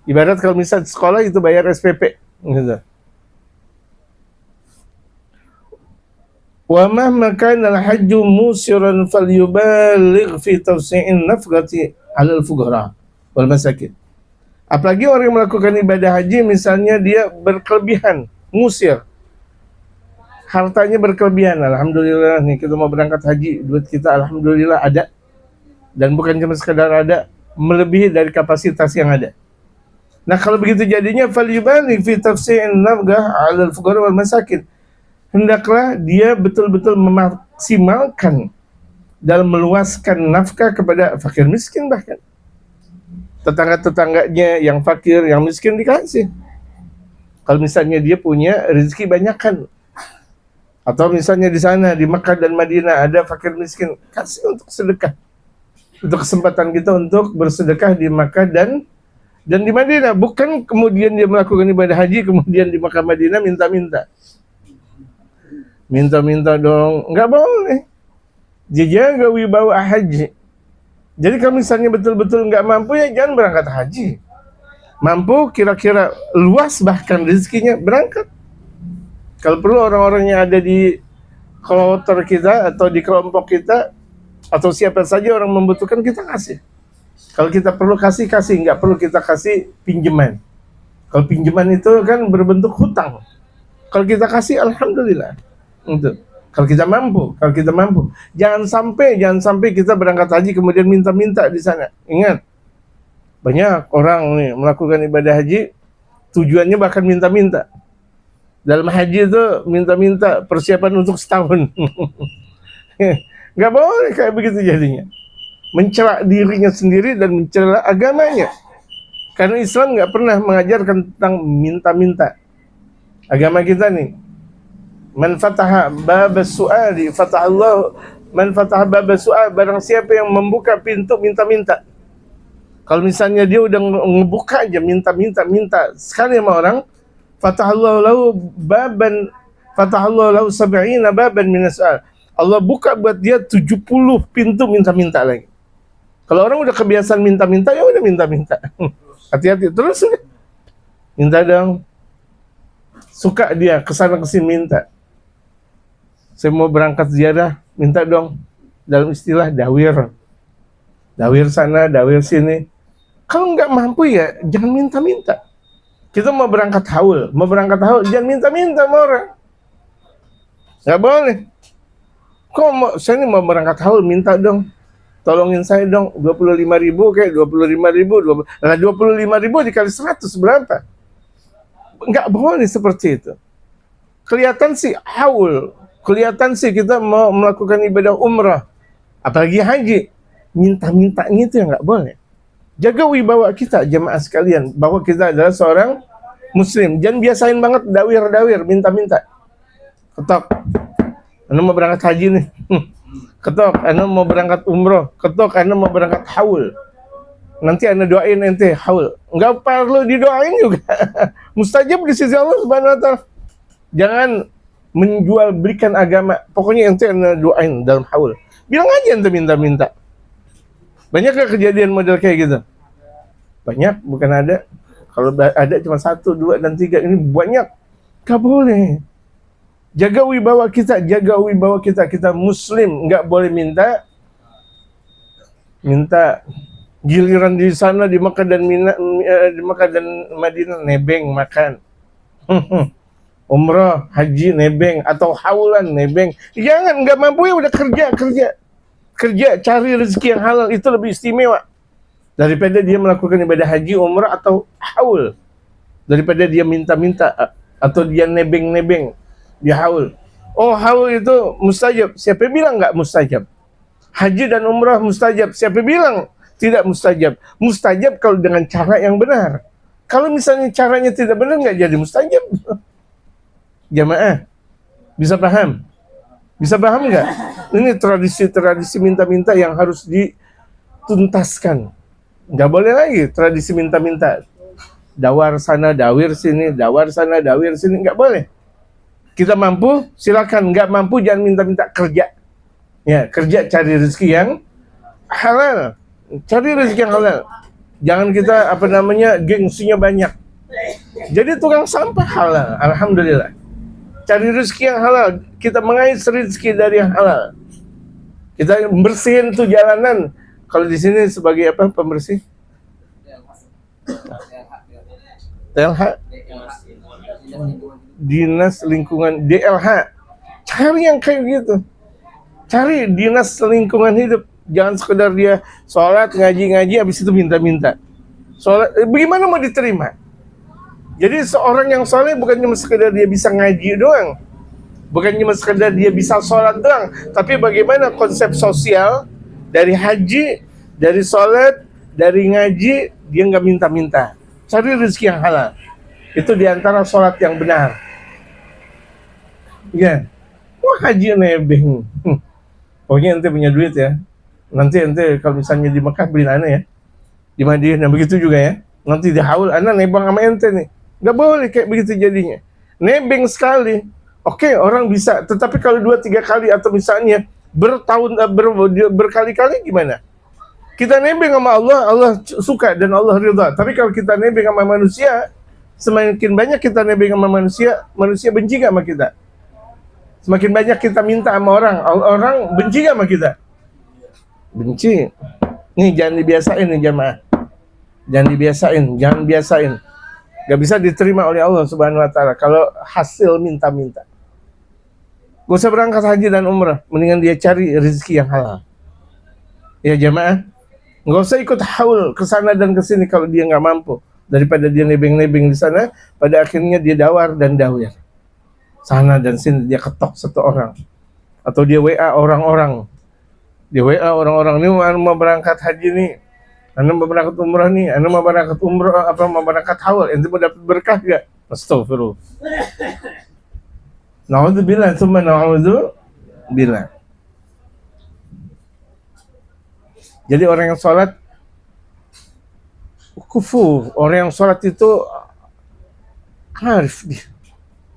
Ibarat kalau misal sekolah itu bayar SPP gitu. Wa mahma kana al-hajju musiran falyubaligh fi tawsi'in nafqati 'alal fuqara wal masakin. Apalagi orang yang melakukan ibadah haji misalnya dia berkelebihan, musir, hartanya berkelebihan. Alhamdulillah nih kita mau berangkat haji, duit kita alhamdulillah ada, dan bukan cuma sekadar ada, melebihi dari kapasitas yang ada. Nah kalau begitu jadinya falyubaligh fi tafsi'in nafqah 'alal fuqara wal masakin. Hendaklah dia betul-betul memaksimalkan dalam meluaskan nafkah kepada fakir miskin, bahkan tetangga-tetangganya yang fakir, yang miskin dikasih. Kalau misalnya dia punya rezeki banyakan, atau misalnya di sana di Mekah dan Madinah ada fakir miskin, kasih untuk sedekah. Untuk kesempatan kita untuk bersedekah di Mekah dan di Madinah, bukan kemudian dia melakukan ibadah haji kemudian di Mekah Madinah minta dong, nggak boleh. Jaga wibawa haji. Jadi kalau misalnya betul-betul nggak mampu, ya jangan berangkat haji. Mampu kira-kira luas bahkan rezekinya, berangkat. Kalau perlu orang-orang yang ada di kloter kita atau di kelompok kita atau siapa saja orang membutuhkan, kita kasih. Kalau kita perlu kasih, nggak perlu kita kasih pinjaman. Kalau pinjaman itu kan berbentuk hutang. Kalau kita kasih, alhamdulillah. Untuk kalau kita mampu, jangan sampai kita berangkat haji kemudian minta-minta di sana. Ingat, banyak orang nih melakukan ibadah haji tujuannya bahkan minta-minta. Dalam haji itu minta-minta persiapan untuk setahun. Nggak boleh kayak begitu jadinya. Mencela dirinya sendiri dan mencela agamanya. Karena Islam nggak pernah mengajarkan tentang minta-minta. Agama kita nih, man fataha bab su'ali fatahallahu, man fataha bab su'al, barang siapa yang membuka pintu minta-minta. Kalau misalnya dia udah ngebuka aja minta sekali sama orang, fatahallahu lahu baban, fatahallahu lahu sab'ina baban minas su'al. Allah buka buat dia 70 pintu minta-minta lagi. Kalau orang udah kebiasaan minta-minta, ya udah minta-minta. Hati-hati terus minta dong. Suka dia kesana kesini minta. Saya mau berangkat ziarah, minta dong. Dalam istilah dawir. Dawir sana, dawir sini. Kalau nggak mampu ya jangan minta-minta. Kita mau berangkat haul, jangan minta-minta sama orang. Nggak boleh. Saya ini mau berangkat haul, minta dong. Tolongin saya dong, 25.000 kayak 25.000. Nah 25.000 dikali 100 berapa? Nggak boleh seperti itu. Kelihatan sih haul, kelihatan sih kita mau melakukan ibadah umrah, apalagi haji, minta-mintanya itu yang nggak boleh. Jaga wibawa kita jemaah sekalian, bahwa kita adalah seorang muslim. Jangan biasain banget dawir-dawir, minta-minta. Ketok, anu mau berangkat haji nih. Ketok, anu mau berangkat umroh. Ketok, anu mau berangkat haul. Nanti anu doain ente haul. Nggak perlu didoain juga. Mustajab di sisi Allah Subhanahu wa Ta'ala. Jangan menjual belikan agama. Pokoknya ente doain dalam haul. Bilang aja ente minta-minta. Banyak gak kejadian model kayak gitu? Banyak, bukan ada. Kalau ada cuma 1, 2, dan 3. Ini banyak. Gak boleh. Jaga wibawa kita. Kita muslim. Gak boleh minta giliran di sana di Mekah dan Madinah nebeng makan. Umrah, haji nebeng, atau haulan nebeng. Jangan, nggak mampu ya udah kerja, cari rezeki yang halal, itu lebih istimewa daripada dia melakukan ibadah haji, umrah, atau haul. Daripada dia minta-minta atau dia nebeng-nebeng, dia haul. Oh, haul itu mustajab. Siapa bilang nggak mustajab? Haji dan umrah mustajab. Siapa bilang tidak mustajab? Mustajab kalau dengan cara yang benar. Kalau misalnya caranya tidak benar, nggak jadi mustajab. Jamaah, bisa paham? Bisa paham nggak? Ini tradisi minta-minta yang harus dituntaskan. Nggak boleh lagi tradisi minta-minta. Dawar sana, dawir sini, nggak boleh. Kita mampu, silakan. Nggak mampu, jangan minta-minta, kerja. Ya, kerja cari rezeki yang halal. Cari rezeki yang halal. Jangan kita gengsinya banyak. Jadi tukang sampah halal, alhamdulillah. Cari rezeki yang halal, kita mengais rezeki dari yang halal. Kita bersihin tuh jalanan. Kalau di sini sebagai apa pembersih? DLH, Dinas Lingkungan, DLH. Cari yang kayak gitu. Cari dinas lingkungan hidup. Jangan sekedar dia sholat, ngaji, habis itu minta-minta. Sholat, bagaimana mau diterima? Jadi seorang yang soleh bukan cuma sekedar dia bisa ngaji doang, bukan cuma sekedar dia bisa sholat doang, tapi bagaimana konsep sosial dari haji, dari sholat, dari ngaji, dia nggak minta-minta. Cari rezeki yang halal. Itu diantara sholat yang benar. Ya, wah haji nebeng. Pokoknya ente punya duit ya. Nanti ente kalau misalnya di Mekah beli anak ya, di Madinah begitu juga ya. Nanti dihaul anak nebang sama ente nih. Nggak boleh kayak begitu jadinya. Nebeng sekali. Oke, orang bisa. Tetapi kalau 2-3 kali atau misalnya berkali-kali gimana? Kita nebeng sama Allah, Allah suka dan Allah ridha. Tapi kalau kita nebeng sama manusia, semakin banyak kita nebeng sama manusia, manusia benci gak sama kita? Semakin banyak kita minta sama orang, orang benci gak sama kita? Benci. Nih jangan dibiasain nih jamaah. Jangan biasain. Gak bisa diterima oleh Allah Subhanahu wa taala kalau hasil minta-minta. Gak usah berangkat haji dan umrah, mendingan dia cari rezeki yang halal. Ya jamaah, gak usah ikut haul ke sana dan ke sini kalau dia nggak mampu. Daripada dia nebeng-nebeng di sana, pada akhirnya dia dawar dan dawir. Sana dan sini dia ketok satu orang. Atau dia WA orang-orang. Dia WA orang-orang, ini mau berangkat haji nih, anda mau berangkat umrah nih, anda mau berangkat umrah mau berangkat haul, ente mau dapat berkah gak? Astagfirullah. Na'udzubillah, tsumma na'udzubillah. Jadi orang yang sholat kufur, orang yang sholat itu arif dia.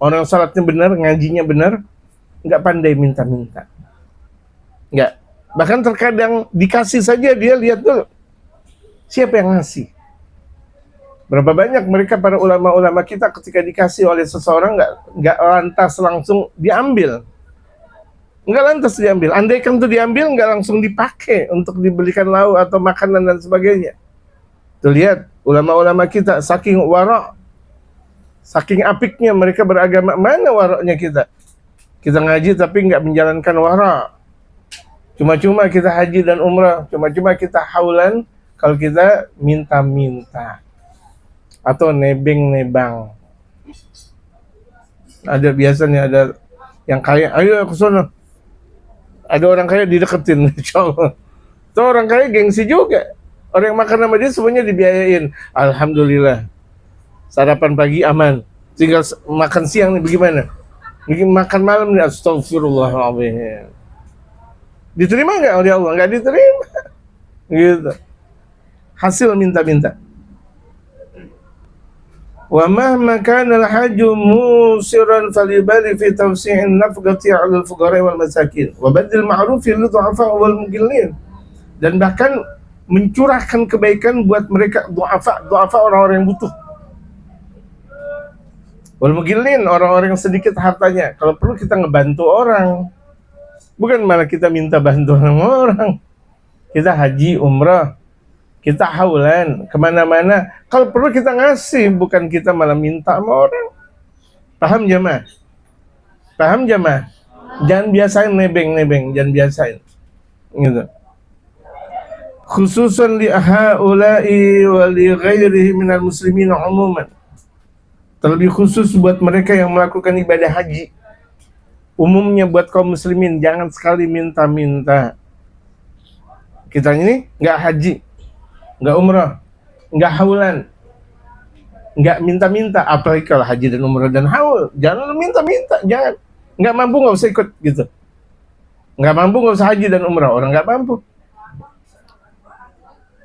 Orang yang sholatnya benar, ngajinya benar, nggak pandai minta-minta. Nggak. Bahkan terkadang dikasih saja dia lihat dulu siapa yang ngasih. Berapa banyak mereka para ulama-ulama kita ketika dikasih oleh seseorang nggak lantas langsung diambil. Nggak lantas diambil. Andaikan itu diambil nggak langsung dipakai untuk dibelikan lauk atau makanan dan sebagainya. Tuh lihat ulama-ulama kita saking wara', saking apiknya mereka beragama. Mana wara'nya kita? Kita ngaji tapi nggak menjalankan wara'. Cuma-cuma kita haji dan umrah, cuma-cuma kita haulan kalau kita minta-minta atau nebeng-nebang. Ada biasanya ada yang kaya, ayo ke sana. Ada orang kaya dideketin, insyaallah. Itu orang kaya gengsi juga. Orang yang makan sama dia semuanya dibiayain. Alhamdulillah. Sarapan pagi aman. Tinggal makan siang nih bagaimana? Makan malam nih, astagfirullahaladzim. Diterima nggak oleh Allah? Nggak diterima. Gitu. Hasil minta-minta. Wa mahma kana al-hajju musiran falibali fi tawsi'in nafqati 'ala al-fuqara wal masakin wa badil ma'rufi lil du'afa wal muqillin. Dan bahkan mencurahkan kebaikan buat mereka du'afa orang-orang yang butuh. Wal muqillin orang-orang yang sedikit hartanya. Kalau perlu kita ngebantu orang. Bukan malah kita minta bantuan orang. Kita haji, umrah, kita haulan, kemana-mana. Kalau perlu kita ngasih, bukan kita malah minta sama orang. Paham jamaah? Paham jamaah? Jangan biasain nebeng-nebeng, jangan biasain. Gitu. Khususan li haula'i wa li ghairihi minal muslimin umuman. Terlebih khusus buat mereka yang melakukan ibadah haji. Umumnya buat kaum muslimin, jangan sekali minta-minta. Kita ini nggak haji, nggak umrah, nggak haulan, nggak minta-minta. Apalagi kalau haji dan umrah dan haul, jangan minta-minta, jangan. Nggak mampu nggak usah ikut gitu. Nggak mampu nggak usah haji dan umrah, orang nggak mampu.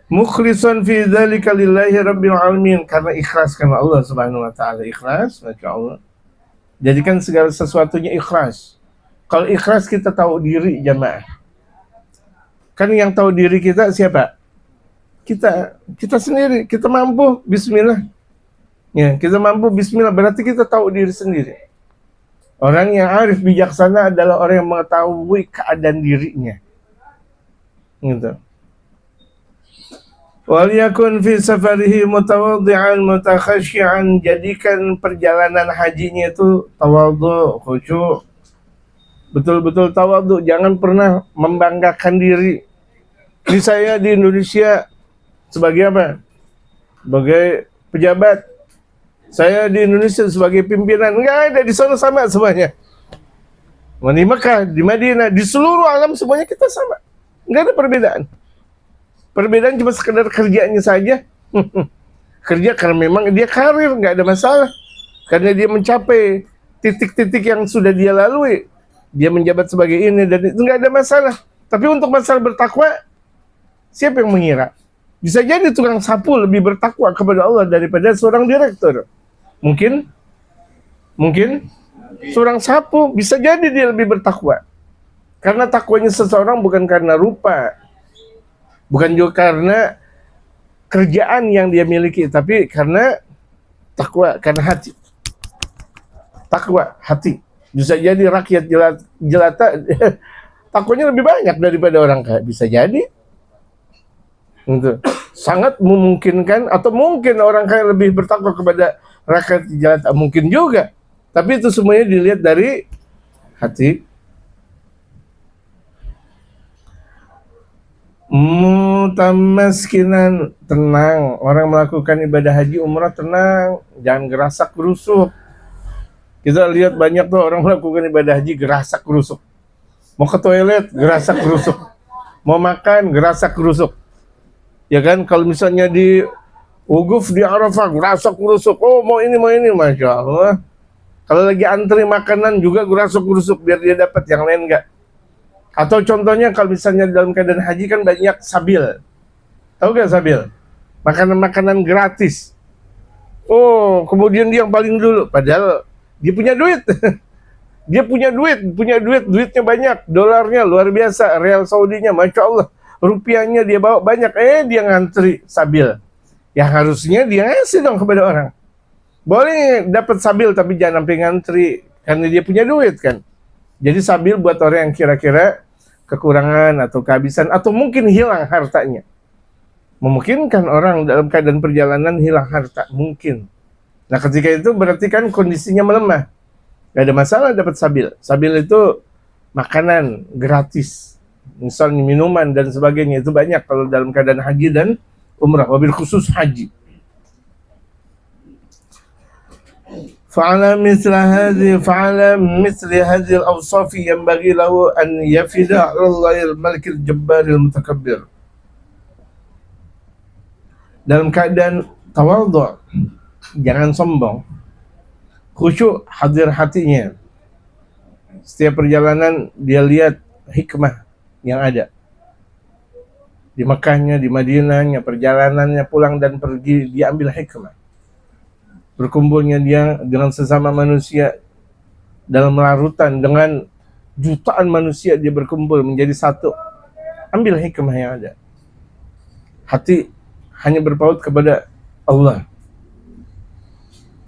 Mukhlisan fi dzalika lillahi rabbil alamin, karena ikhlas karena Allah Subhanahu wa taala, ikhlas maka Allah. Jadikan segala sesuatunya ikhlas. Kalau ikhlas kita tahu diri jamaah. Kan yang tahu diri kita siapa? Kita sendiri, kita mampu, bismillah. Ya, kita mampu, bismillah, berarti kita tahu diri sendiri. Orang yang arif bijaksana adalah orang yang mengetahui keadaan dirinya. Gitu. Waliyakun fi safarihi mutawadhi'an mutakhasyi'an, jadikan perjalanan hajinya itu tawadhu, khusyuk, betul-betul tawadhu, jangan pernah membanggakan diri. Ini saya di Indonesia sebagai apa? Sebagai pejabat. Saya di Indonesia sebagai pimpinan. Enggak ada, di sana sama semuanya. Di Mekah, di Madinah, di seluruh alam semuanya kita sama. Enggak ada perbedaan. Perbedaan cuma sekedar kerjanya saja. Kerja karena memang dia karir, nggak ada masalah. Karena dia mencapai titik-titik yang sudah dia lalui. Dia menjabat sebagai ini dan itu, nggak ada masalah. Tapi untuk masalah bertakwa, siapa yang mengira? Bisa jadi tukang sapu lebih bertakwa kepada Allah daripada seorang direktur. Mungkin seorang sapu bisa jadi dia lebih bertakwa. Karena takwanya seseorang bukan karena rupa, bukan juga karena kerjaan yang dia miliki, tapi karena takwa, karena hati. Takwa, hati. Bisa jadi rakyat jelata takwanya lebih banyak daripada orang kaya. Bisa jadi. Gitu. Sangat memungkinkan, atau mungkin orang kaya lebih bertakwa kepada rakyat jelata. Mungkin juga. Tapi itu semuanya dilihat dari hati. Mutamaskinan, tenang. Orang melakukan ibadah haji umrah tenang, jangan gerasak gerusuk. Kita lihat banyak tuh orang melakukan ibadah haji gerasak gerusuk. Mau ke toilet gerasak gerusuk, mau makan gerasak gerusuk. Ya kan, kalau misalnya di wukuf di Arafah gerasak gerusuk. Oh mau ini, masya Allah. Kalau lagi antri makanan juga gerasak gerusuk biar dia dapat, yang lain enggak. Atau contohnya kalau misalnya dalam keadaan haji kan banyak sabil. Tahu gak sabil? Makanan-makanan gratis. Oh, kemudian dia yang paling dulu. Padahal dia punya duit. Dia punya duitnya banyak. Dolarnya luar biasa. Real Saudinya, Masya Allah. Rupiahnya dia bawa banyak. Dia ngantri sabil. Ya harusnya dia ngasih dong kepada orang. Boleh dapat sabil tapi jangan sampai ngantri. Karena dia punya duit kan. Jadi sabil buat orang yang kira-kira kekurangan atau kehabisan atau mungkin hilang hartanya. Memungkinkan orang dalam keadaan perjalanan hilang harta, mungkin. Nah ketika itu berarti kan kondisinya melemah. Gak ada masalah dapat sabil. Sabil itu makanan gratis. Misalnya minuman dan sebagainya, itu banyak kalau dalam keadaan haji dan umrah, wabil khusus haji. فعلى مثل هذه الأوصاف ينبغي له أن يفد على الله الملك الجبار المتكبر. Dalam keadaan tawadhu, jangan sombong, khusyuk hadir hatinya. Setiap perjalanan dia lihat hikmah yang ada di Mekahnya, di Madinahnya, perjalanannya pulang dan pergi, dia ambil hikmah. Berkumpulnya dia dengan sesama manusia dalam larutan, dengan jutaan manusia dia berkumpul menjadi satu. Ambil hikmah yang ada. Hati hanya berpaut kepada Allah.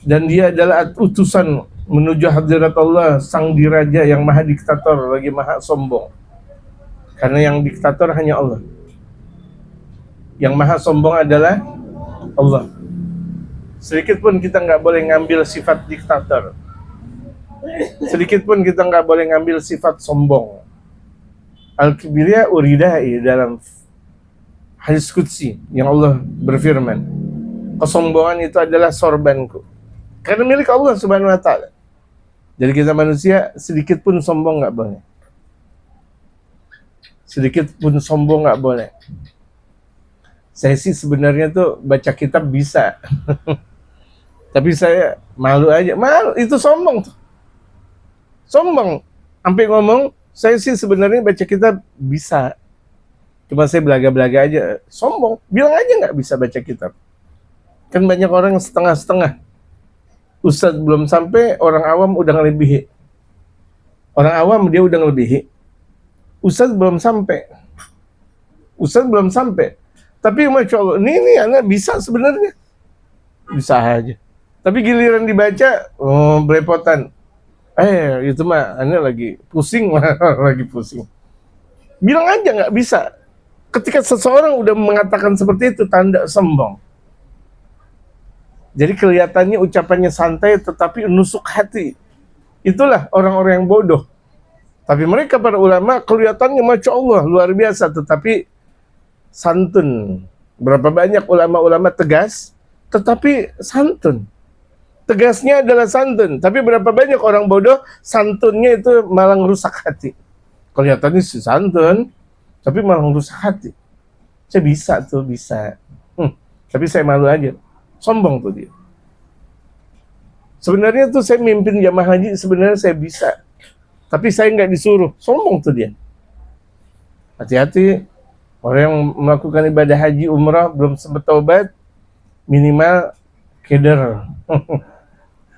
Dan dia adalah utusan menuju hadirat Allah, sang diraja yang maha diktator lagi maha sombong. Karena yang diktator hanya Allah. Yang maha sombong adalah Allah. Sedikit pun kita nggak boleh ngambil sifat diktator. Sedikit pun kita nggak boleh ngambil sifat sombong. Al-Kibriya uridai dalam hadis qudsi yang Allah berfirman, kesombongan itu adalah sorbanku. Karena milik Allah Subhanahu wa ta'ala. Jadi kita manusia sedikit pun sombong nggak boleh. Sedikit pun sombong nggak boleh. Saya sih sebenarnya tuh baca kitab bisa. Tapi saya malu aja. Malu, itu sombong tuh. Sombong. Sampai ngomong, saya sih sebenarnya baca kitab bisa. Cuma saya belaga-belaga aja. Sombong. Bilang aja nggak bisa baca kitab. Kan banyak orang setengah-setengah. Ustadz belum sampai, orang awam udah ngelebihi. Orang awam dia udah ngelebihi. Ustadz belum sampai. Tapi Masya Allah, ini anak bisa sebenarnya. Bisa aja. Tapi giliran dibaca, belepotan. Itu mah anak lagi pusing, lagi pusing. Bilang aja nggak bisa. Ketika seseorang udah mengatakan seperti itu, tanda sombong. Jadi kelihatannya ucapannya santai, tetapi nusuk hati. Itulah orang-orang yang bodoh. Tapi mereka para ulama kelihatannya Masya Allah luar biasa, tetapi santun. Berapa banyak ulama-ulama tegas, tetapi santun. Tegasnya adalah santun, tapi berapa banyak orang bodoh, santunnya itu malah merusak hati. Kelihatannya si santun, tapi malah merusak hati. Saya bisa tuh, bisa. Tapi saya malu aja. Sombong tuh dia. Sebenarnya tuh saya mimpin jamaah haji, sebenarnya saya bisa. Tapi saya nggak disuruh. Sombong tuh dia. Hati-hati. Orang yang melakukan ibadah haji, umrah, belum sempat taubat, minimal keder.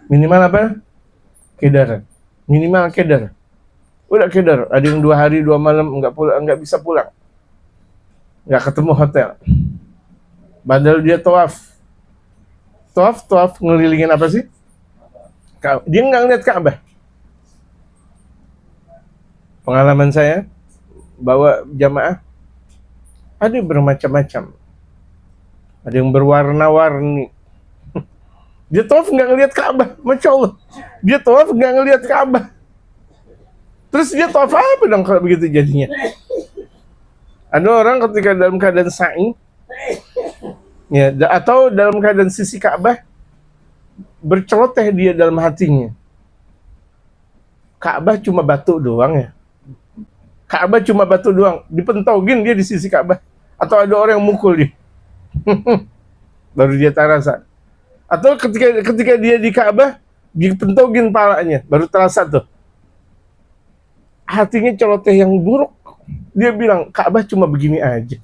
Minimal apa? Keder. Minimal keder. Udah keder. Ada yang 2 hari 2 malam nggak bisa pulang. Nggak ketemu hotel. Padahal dia tawaf. Tawaf ngelilingin apa sih? Dia nggak ngeliat Ka'bah. Pengalaman saya bawa jamaah, ada bermacam-macam. Ada yang berwarna-warni. Dia tawaf nggak ngeliat Ka'bah, Masya Allah. Dia tawaf nggak ngeliat Ka'bah. Terus dia tawaf apa dong kalau begitu jadinya? Ada orang ketika dalam keadaan sa'i, ya, atau dalam keadaan sisi Ka'bah, berceloteh dia dalam hatinya. Ka'bah cuma batu doang ya. Ka'bah cuma batu doang. Dipentogin dia di sisi Ka'bah. Atau ada orang yang mukul dia. Baru dia terasa. Atau ketika dia di Ka'bah, dipentogin palanya. Baru terasa tuh. Hatinya celoteh yang buruk. Dia bilang, Ka'bah cuma begini aja.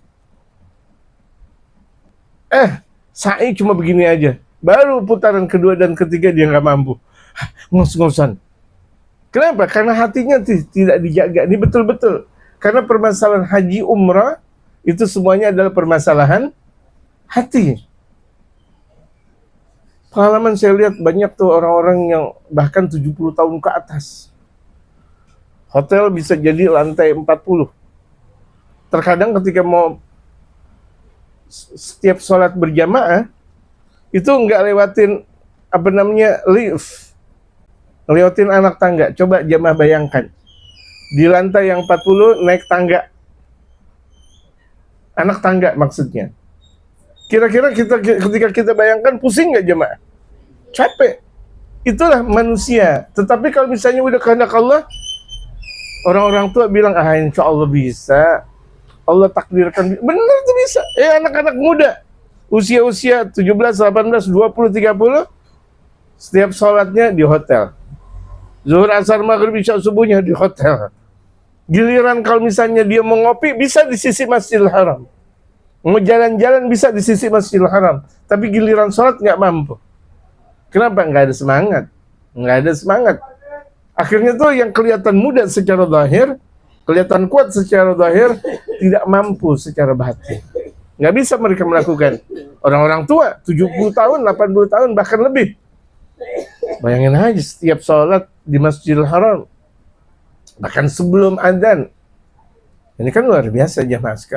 Sa'i cuma begini aja. Baru putaran kedua dan ketiga dia nggak mampu. Ngos-ngosan. Kenapa? Karena hatinya tidak dijaga. Ini betul-betul. Karena permasalahan haji umrah itu semuanya adalah permasalahan hati. Pengalaman saya lihat banyak tuh orang-orang yang bahkan 70 tahun ke atas. Hotel bisa jadi lantai 40. Terkadang ketika mau setiap sholat berjamaah, itu nggak lewatin lift, lewatin anak tangga. Coba jamaah bayangkan, di lantai yang 40 naik tangga, anak tangga maksudnya. Kira-kira ketika kita bayangkan, pusing nggak jamaah? Capek. Itulah manusia. Tetapi kalau misalnya udah kehendak Allah, orang-orang tua bilang, insya Allah bisa, Allah takdirkan. Benar tuh bisa. Anak-anak muda usia 17, 18, 20, 30, setiap sholatnya di hotel. Zuhur, asar, maghrib, isya, subuhnya di hotel. Giliran kalau misalnya dia mau ngopi, bisa di sisi Masjidil Haram. Mau jalan-jalan bisa di sisi Masjidil Haram. Tapi giliran sholat nggak mampu. Kenapa? Nggak ada semangat. Nggak ada semangat. Akhirnya tuh yang kelihatan muda secara zahir, kelihatan kuat secara zahir, tidak mampu secara batin. Nggak bisa mereka melakukan. Orang-orang tua, 70 tahun, 80 tahun, bahkan lebih. Bayangin aja setiap sholat di Masjidil Haram. Bahkan sebelum adzan. Ini kan luar biasa jamaah sekalian.